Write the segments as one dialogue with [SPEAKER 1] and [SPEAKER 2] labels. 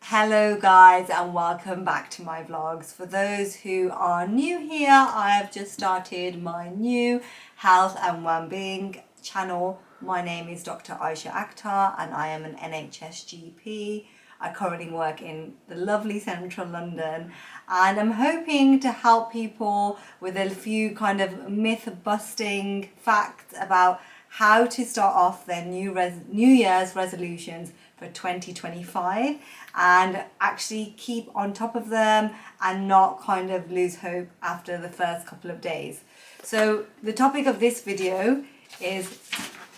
[SPEAKER 1] Hello guys and welcome back to my vlogs. For those who are new here, I have just started my new health and well-being channel. My name is Dr. Aisha Akhtar and I am an NHS GP. I currently work in the lovely central London and I'm hoping to help people with a few kind of myth-busting facts about how to start off their New Year's resolutions for 2025 and actually keep on top of them and not kind of lose hope after the first couple of days. So the topic of this video is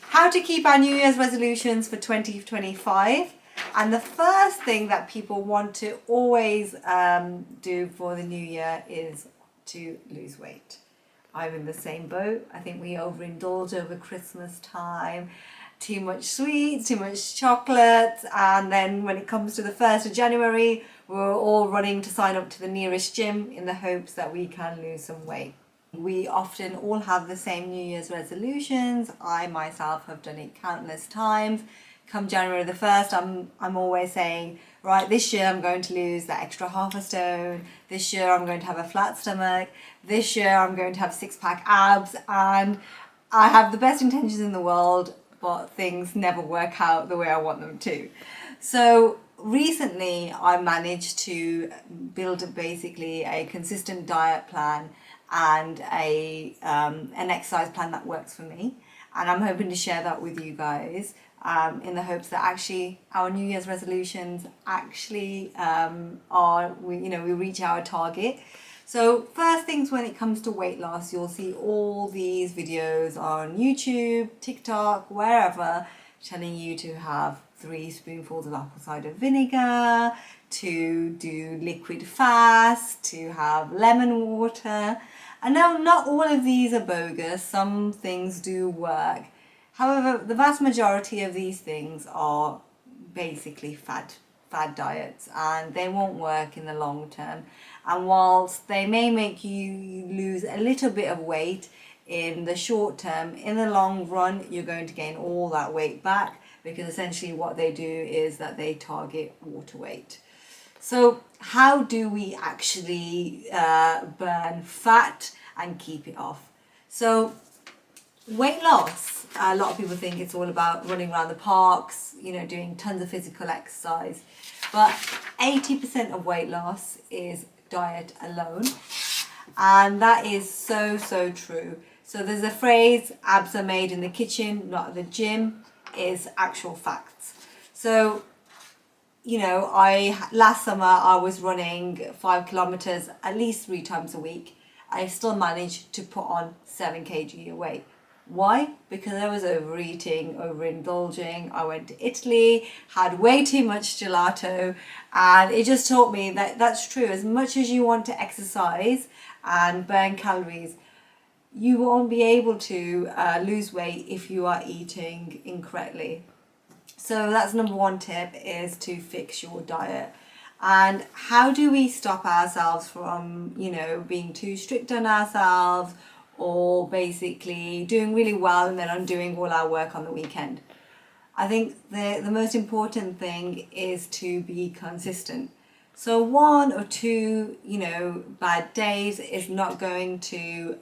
[SPEAKER 1] how to keep our New Year's resolutions for 2025. And the first thing that people want to always do for the new year is to lose weight. I'm in the same boat. I think we overindulge over Christmas time. Too much sweets, too much chocolate, and then when it comes to the 1st of January, we're all running to sign up to the nearest gym in the hopes that we can lose some weight. We often all have the same New Year's resolutions. I myself have done it countless times. Come January the 1st, I'm always saying, right, this year I'm going to lose that extra half a stone. This year I'm going to have a flat stomach. This year I'm going to have six-pack abs, and I have the best intentions in the world, but things never work out the way I want them to. So recently I managed to build basically a consistent diet plan and an exercise plan that works for me. And I'm hoping to share that with you guys in the hopes that actually our New Year's resolutions actually we reach our target. So first things, when it comes to weight loss, you'll see all these videos on YouTube, TikTok, wherever, telling you to have 3 spoonfuls of apple cider vinegar, to do liquid fast, to have lemon water. And now not all of these are bogus, some things do work. However, the vast majority of these things are basically fad diets and they won't work in the long term. And whilst they may make you lose a little bit of weight in the short term, in the long run you're going to gain all that weight back, because essentially what they do is that they target water weight. So how do we actually burn fat and keep it off? So weight loss, a lot of people think it's all about running around the parks, doing tons of physical exercise, but 80% of weight loss is diet alone, and that is so true. So there's a phrase, abs are made in the kitchen, not the gym, is actual facts. So last summer I was running 5 kilometers at least 3 times a week. I still managed to put on 7 kg weight. Why? Because I was overeating, overindulging. I went to Italy, had way too much gelato, and it just taught me that that's true. As much as you want to exercise and burn calories, you won't be able to lose weight if you are eating incorrectly. So that's number 1 tip, is to fix your diet. And how do we stop ourselves from, being too strict on ourselves, or basically doing really well and then undoing all our work on the weekend? I think the most important thing is to be consistent. So 1 or 2, bad days is not going to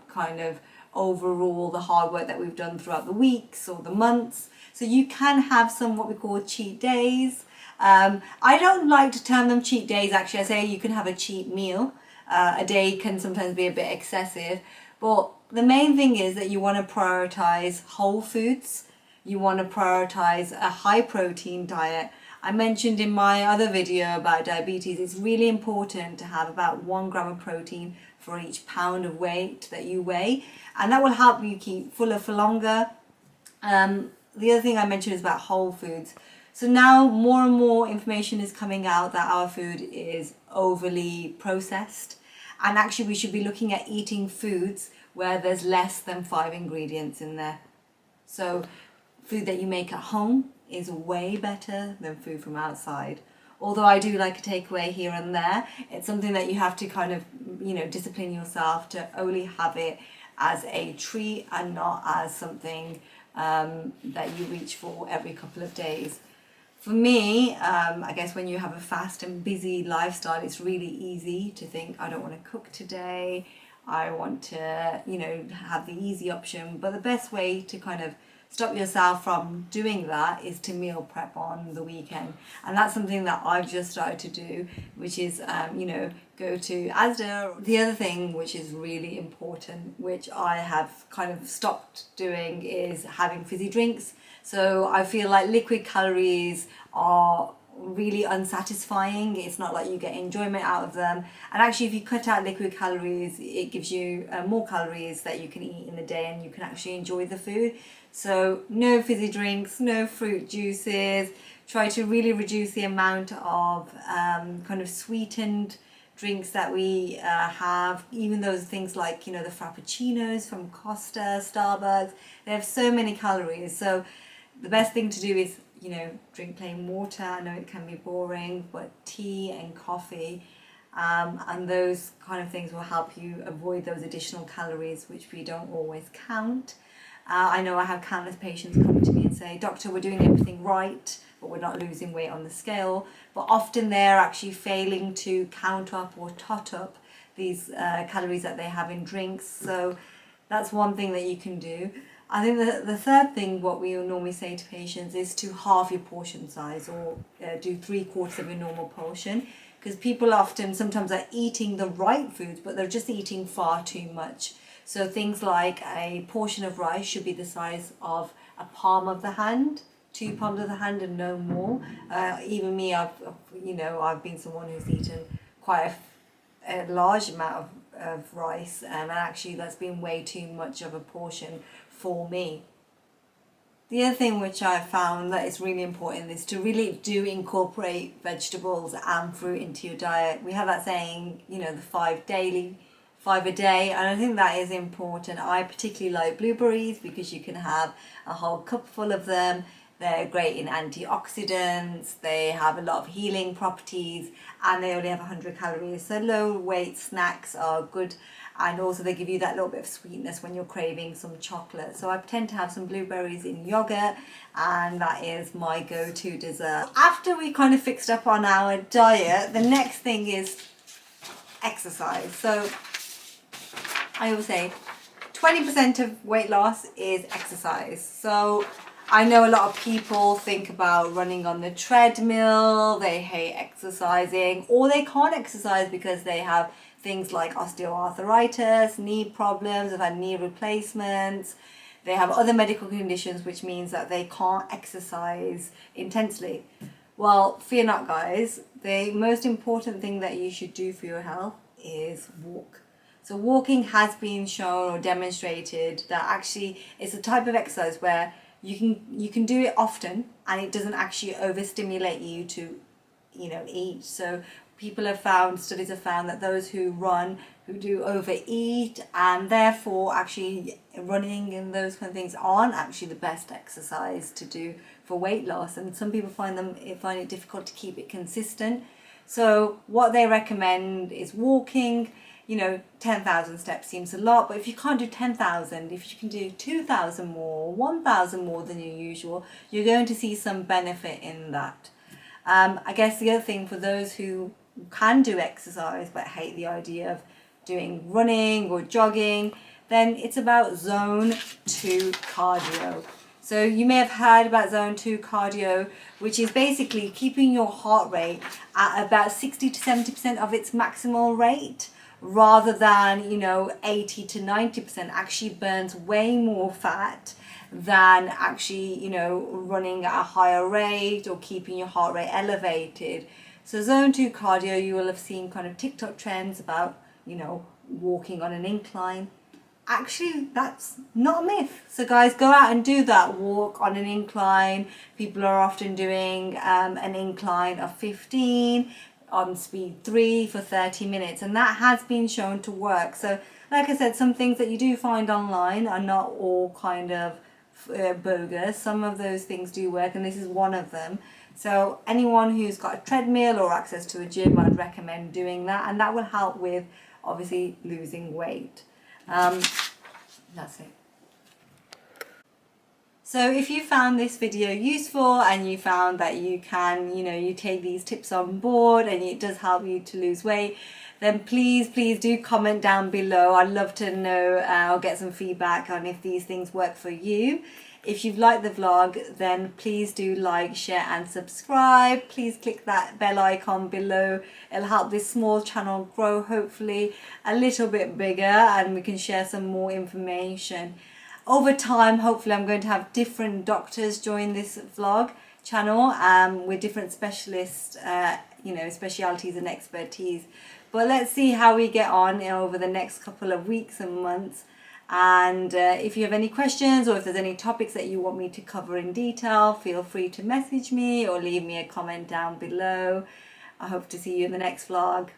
[SPEAKER 1] kind of overrule the hard work that we've done throughout the weeks or the months. So you can have some what we call cheat days. I don't like to term them cheat days, actually. I say you can have a cheat meal. A day can sometimes be a bit excessive. But the main thing is that you want to prioritize whole foods. You want to prioritize a high protein diet. I mentioned in my other video about diabetes, it's really important to have about 1 gram of protein for each pound of weight that you weigh. And that will help you keep fuller for longer. The other thing I mentioned is about whole foods. So now more and more information is coming out that our food is overly processed. And actually we should be looking at eating foods where there's less than 5 ingredients in there. So food that you make at home is way better than food from outside. Although I do like a takeaway here and there, it's something that you have to kind of, discipline yourself to only have it as a treat and not as something that you reach for every couple of days. For me, I guess when you have a fast and busy lifestyle, it's really easy to think, I don't want to cook today. I want to, have the easy option. But the best way to kind of stop yourself from doing that is to meal prep on the weekend. And that's something that I've just started to do, which is, go to Asda. The other thing which is really important, which I have kind of stopped doing, is having fizzy drinks. So I feel like liquid calories are really unsatisfying. It's not like you get enjoyment out of them. And actually, if you cut out liquid calories, it gives you more calories that you can eat in the day, and you can actually enjoy the food. So no fizzy drinks, no fruit juices. Try to really reduce the amount of kind of sweetened drinks that we have, even those things like, the frappuccinos from Costa, Starbucks. They have so many calories. So the best thing to do is, drink plain water. I know it can be boring, but tea and coffee and those kind of things will help you avoid those additional calories, which we don't always count. I know I have countless patients come to me and say, Doctor, we're doing everything right, but we're not losing weight on the scale. But often they're actually failing to count up or tot up these calories that they have in drinks. So that's one thing that you can do. I think the third thing, what we normally say to patients, is to halve your portion size, or do 3/4 of your normal portion, because people sometimes are eating the right foods, but they're just eating far too much. So things like a portion of rice should be the size of a palm of the hand, 2 palms of the hand, and no more. Even me, I've been someone who's eaten quite a large amount of rice, and actually that's been way too much of a portion for me. The other thing which I've found that is really important is to really do incorporate vegetables and fruit into your diet. We have that saying, the 5 a day, and I think that is important. I particularly like blueberries because you can have a whole cup full of them. They're great in antioxidants, they have a lot of healing properties, and they only have 100 calories. So low weight snacks are good, and also they give you that little bit of sweetness when you're craving some chocolate. So I tend to have some blueberries in yogurt, and that is my go-to dessert. After we kind of fixed up on our diet, the next thing is exercise. So I always say 20% of weight loss is exercise. So I know a lot of people think about running on the treadmill, they hate exercising, or they can't exercise because they have things like osteoarthritis, knee problems, they've had knee replacements, they have other medical conditions, which means that they can't exercise intensely. Well, fear not, guys. The most important thing that you should do for your health is walk. So walking has been shown or demonstrated that actually it's a type of exercise where you can do it often, and it doesn't actually overstimulate you to, eat. So studies have found that those who run, who do overeat, and therefore actually running and those kind of things aren't actually the best exercise to do for weight loss. And some people find it difficult to keep it consistent. So what they recommend is walking. 10,000 steps seems a lot, but if you can't do 10,000, if you can do 2,000 more, 1,000 more than your usual, you're going to see some benefit in that. I guess the other thing for those who can do exercise but hate the idea of doing running or jogging, then it's about zone 2 cardio. So you may have heard about zone 2 cardio, which is basically keeping your heart rate at about 60 to 70% of its maximal rate, rather than 80 to 90%. Actually burns way more fat than actually running at a higher rate or keeping your heart rate elevated. So zone 2 cardio, you will have seen kind of TikTok trends about walking on an incline. Actually, that's not a myth. So guys, go out and do that walk on an incline. People are often doing an incline of 15 on speed 3 for 30 minutes, and that has been shown to work. So like I said, some things that you do find online are not all kind of bogus. Some of those things do work, and this is one of them. So anyone who's got a treadmill or access to a gym, I'd recommend doing that, and that will help with obviously losing weight. That's it. So if you found this video useful and you found that you can, you take these tips on board and it does help you to lose weight, then please do comment down below. I'd love to know or get some feedback on if these things work for you. If you've liked the vlog, then please do like, share and subscribe. Please click that bell icon below. It'll help this small channel grow hopefully a little bit bigger and we can share some more information. Over time, hopefully I'm going to have different doctors join this vlog channel with different specialists, specialities and expertise. But let's see how we get on over the next couple of weeks and months. And if you have any questions or if there's any topics that you want me to cover in detail, feel free to message me or leave me a comment down below. I hope to see you in the next vlog.